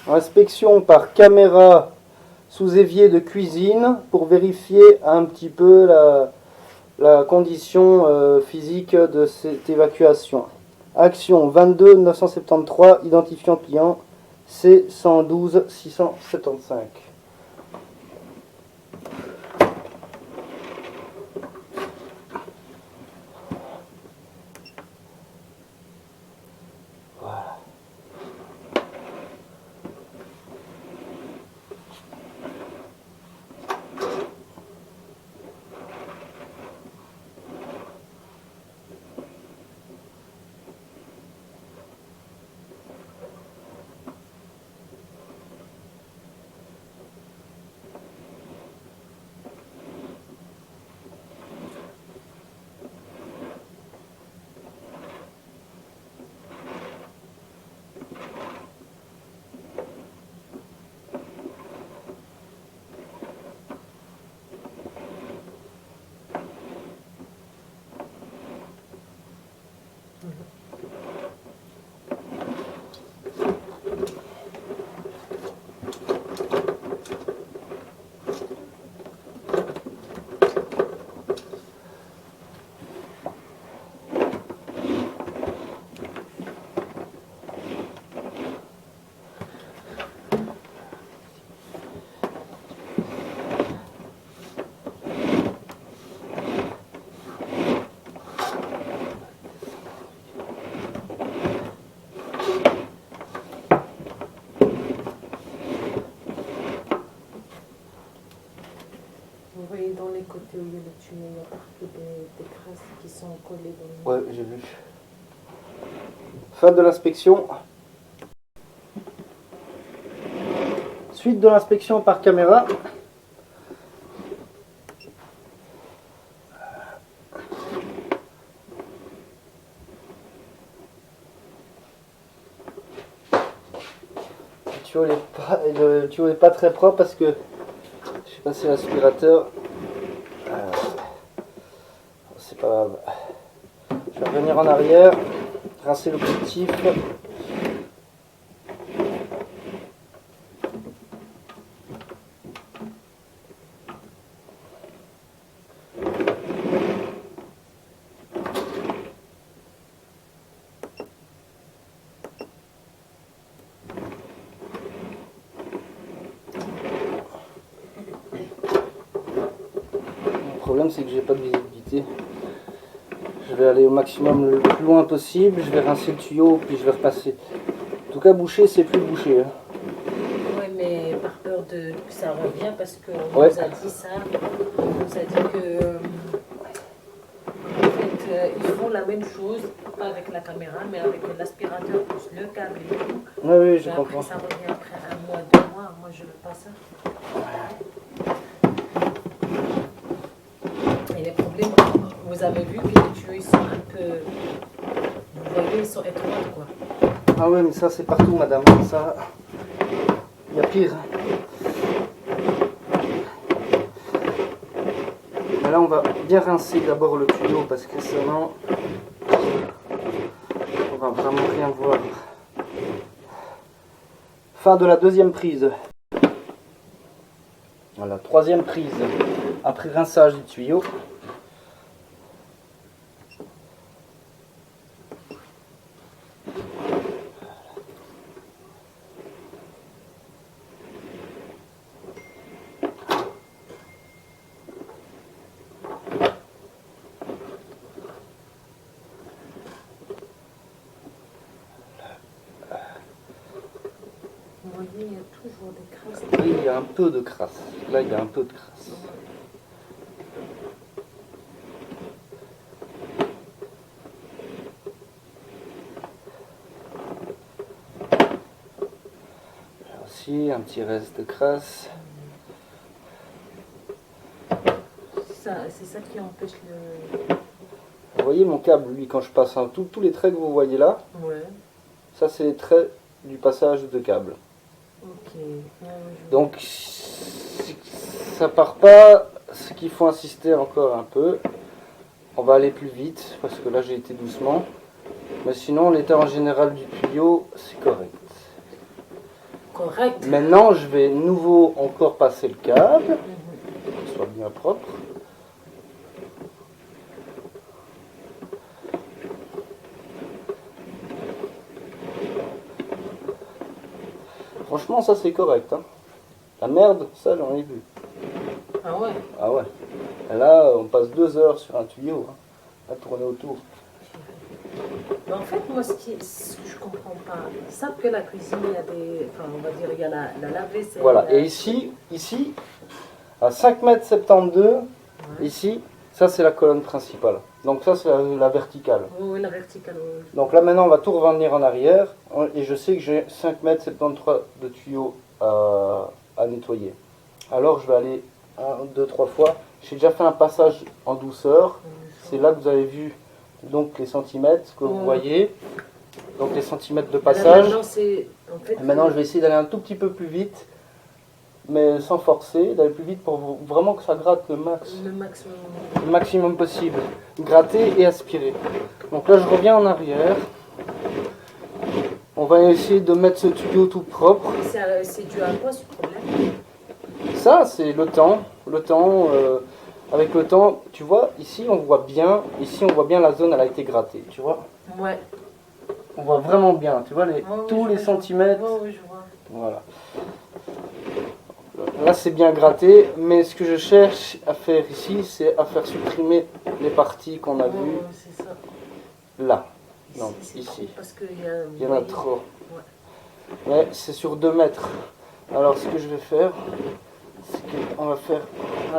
Inspection par caméra sous évier de cuisine pour vérifier un petit peu la condition physique de cette évacuation. Action 22 973, identifiant client C112 675. Vous voyez dans les côtés où il y a le tuyau, il y a partout des crasses qui sont collées dans le... Ouais, j'ai vu. Fin de l'inspection. Suite de l'inspection par caméra. Le tuyau n'est pas très propre parce que j'ai passé l'aspirateur. C'est pas grave. Je vais revenir en arrière, rincer l'objectif. Le problème c'est que j'ai pas de visibilité. Je vais aller au maximum le plus loin possible, je vais rincer le tuyau puis je vais repasser. En tout cas boucher c'est plus bouché. Hein. Oui, mais par peur que ça revienne parce qu'on Ouais. nous a dit ça, on nous a dit que en fait, ils font la même chose, pas avec la caméra, mais avec l'aspirateur plus le câble et tout. Oui, oui, je Mais comprends. après ça revient après 1 mois, 2 mois, moi je veux pas ça. Et les problèmes, vous avez vu que les tuyaux ils sont un peu, vous voyez, ils sont étroits quoi. Ah oui, mais ça c'est partout, madame. Ça, il y a pire. Mais là, on va bien rincer d'abord le tuyau parce que sinon, on va vraiment rien voir. Fin de la deuxième prise. Voilà, troisième prise. Après rinçage du tuyau. Vous voyez, il y a toujours des crasses. Oui, il y a un peu de crasse. Là, il y a un peu de crasse. Là aussi, un petit reste de crasse. C'est ça qui empêche le... Vous voyez mon câble, lui, quand je passe, hein, tous les traits que vous voyez là, Ouais, ça c'est les traits du passage de câble. ok. Donc, ça part pas, ce qu'il faut insister encore un peu. On va aller plus vite, parce que là j'ai été doucement. Mais sinon, l'état en général du tuyau, c'est correct. Correct. Maintenant, je vais nouveau encore passer le câble, Mhm. qu'il soit bien propre. Franchement, ça c'est correct. Hein. La merde, ça j'en ai vu. Ah ouais. Ah ouais. Et là, on passe 2 heures sur un tuyau hein, à tourner autour. Mais en fait, moi, ce que je comprends pas, ils savent que la cuisine, il y a des. Enfin, on va dire, il y a la lave-vaisselle. Voilà. il y a- Et ici, à 5,72 m, Ouais. ici, ça c'est la colonne principale. Donc ça c'est la verticale. Oui, oui, la verticale. Oui. Donc là maintenant on va tout revenir en arrière et je sais que j'ai 5,73 m de tuyaux à nettoyer. Alors je vais aller 1, 2, 3 fois. J'ai déjà fait un passage en douceur. C'est là que vous avez vu donc les centimètres que vous voyez. Donc les centimètres de Là, passage. maintenant, c'est. En fait, Et maintenant je vais essayer d'aller un tout petit peu plus vite. Mais sans forcer, d'aller plus vite pour vraiment que ça gratte le maximum. le maximum possible. Gratter et aspirer. Donc là je reviens en arrière. On va essayer de mettre ce tuyau tout propre. C'est dû à quoi ce problème? Ça c'est le temps. Avec le temps, tu vois, ici on voit bien la zone, elle a été grattée, tu vois. Ouais. On voit vraiment bien, tu vois, tous les centimètres. Oui, je vois. Voilà. Là c'est bien gratté, mais ce que je cherche à faire ici, c'est à faire supprimer les parties qu'on a vues C'est ça. là. Donc C'est ici. trop parce qu'il Il y en a trop. Ouais. Mais c'est sur 2 mètres. Alors ce que je vais faire, c'est qu'on va faire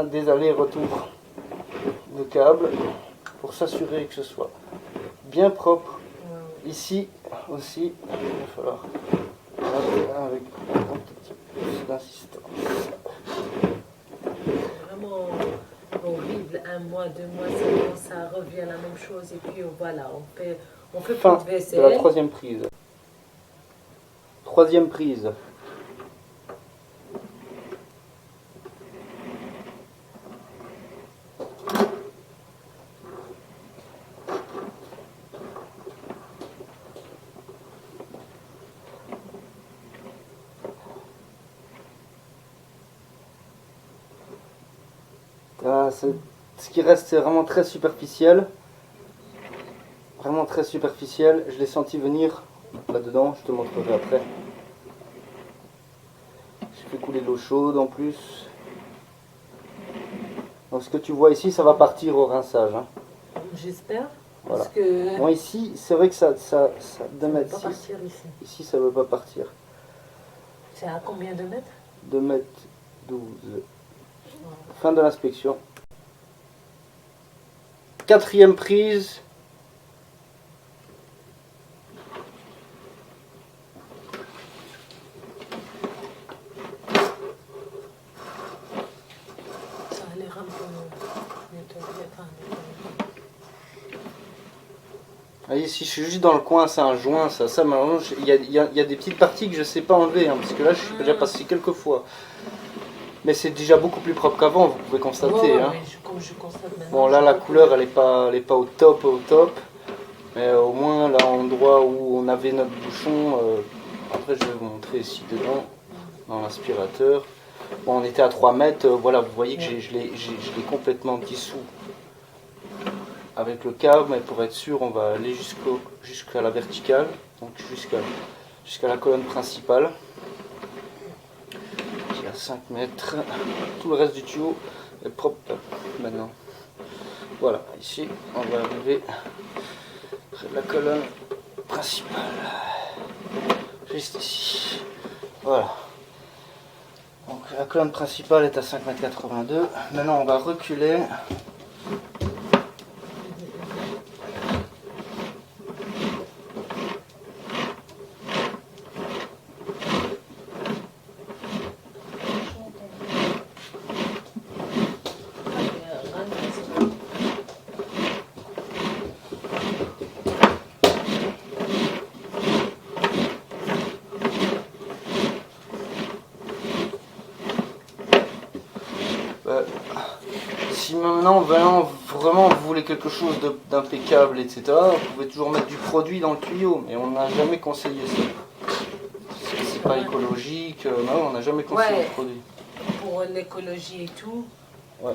des allers-retours de câbles pour s'assurer que ce soit bien propre. Ouais. Ici aussi, il va falloir avec un petit peu d'insistance. Vraiment horrible, 1 mois, 2 mois, c'est bon, ça revient la même chose et puis voilà, on fait Fin plus de de la vaisselle. 3e prise. 3e prise. Ce qui reste, c'est vraiment très superficiel. Vraiment très superficiel. Je l'ai senti venir là-dedans, je te montrerai après. J'ai fait couler de l'eau chaude en plus. Donc ce que tu vois ici, ça va partir au rinçage. Hein. J'espère. Voilà. Parce que Bon, ici, c'est vrai que ça 2 ça ne mètres va pas 6. partir ici. Ici, ça ne veut pas partir. C'est à combien de mètres? 2 mètres 12. Fin de l'inspection. 4e prise. Ça a l'air un peu nettoyé. Ah, ici, je suis juste dans le coin, c'est un joint, ça malheureusement, il y a des petites parties que je ne sais pas enlever, hein, parce que là, je suis déjà passé quelques fois. Mais c'est déjà beaucoup plus propre qu'avant, vous pouvez constater. Hein. Mais comme je constate maintenant. Bon, là, la couleur, elle n'est pas au top, mais au moins, là, l'endroit où on avait notre bouchon, après, je vais vous montrer ici dedans, dans l'aspirateur. Bon, on était à 3 mètres, voilà, vous voyez que je l'ai complètement dissous avec le câble, mais pour être sûr, on va aller jusqu'à la verticale, donc jusqu'à la colonne principale, qui est à 5 mètres. Tout le reste du tuyau est propre maintenant. Voilà, ici, on va arriver près de la colonne principale, juste ici. Voilà. Donc la colonne principale est à 5,82 m. Maintenant, on va reculer. Si maintenant vraiment vous voulez quelque chose d'impeccable, etc., vous pouvez toujours mettre du produit dans le tuyau, mais on n'a jamais conseillé ça. C'est pas écologique. Non, on n'a jamais consommé Ouais. le produit. Pour l'écologie et tout. Ouais.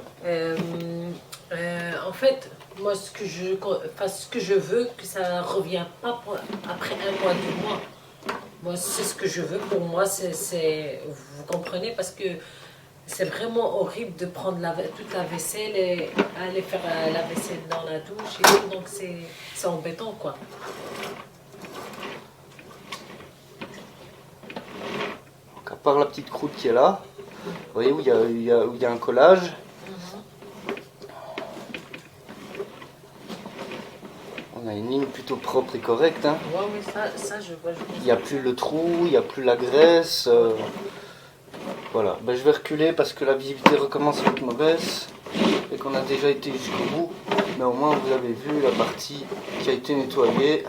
En fait, moi, ce que je veux, que ça ne revient pas après 1 mois, 2 mois. Moi, c'est ce que je veux. Pour moi, vous comprenez, parce que c'est vraiment horrible de prendre toute la vaisselle et aller faire la vaisselle dans la douche et tout. Donc, c'est embêtant, quoi. Donc, à part la petite croûte qui est là, vous voyez où il y a un collage. On a une ligne plutôt propre et correcte. Hein. Ouais, oui, ça, je vois. Il n'y a plus le trou, il n'y a plus la graisse. Voilà, ben, je vais reculer parce que la visibilité recommence à être mauvaise et qu'on a déjà été jusqu'au bout. Mais au moins vous avez vu la partie qui a été nettoyée.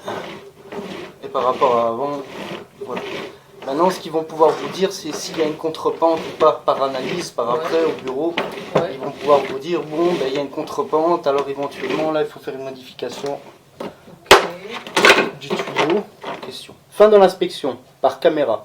Et par rapport à avant, voilà. Maintenant, ce qu'ils vont pouvoir vous dire, c'est s'il y a une contrepente ou pas par analyse, par après au bureau. Ouais. Ils vont pouvoir vous dire, bon, ben, il y a une contrepente, alors éventuellement, là, il faut faire une modification Ok. du tuyau. Question. Fin de l'inspection par caméra.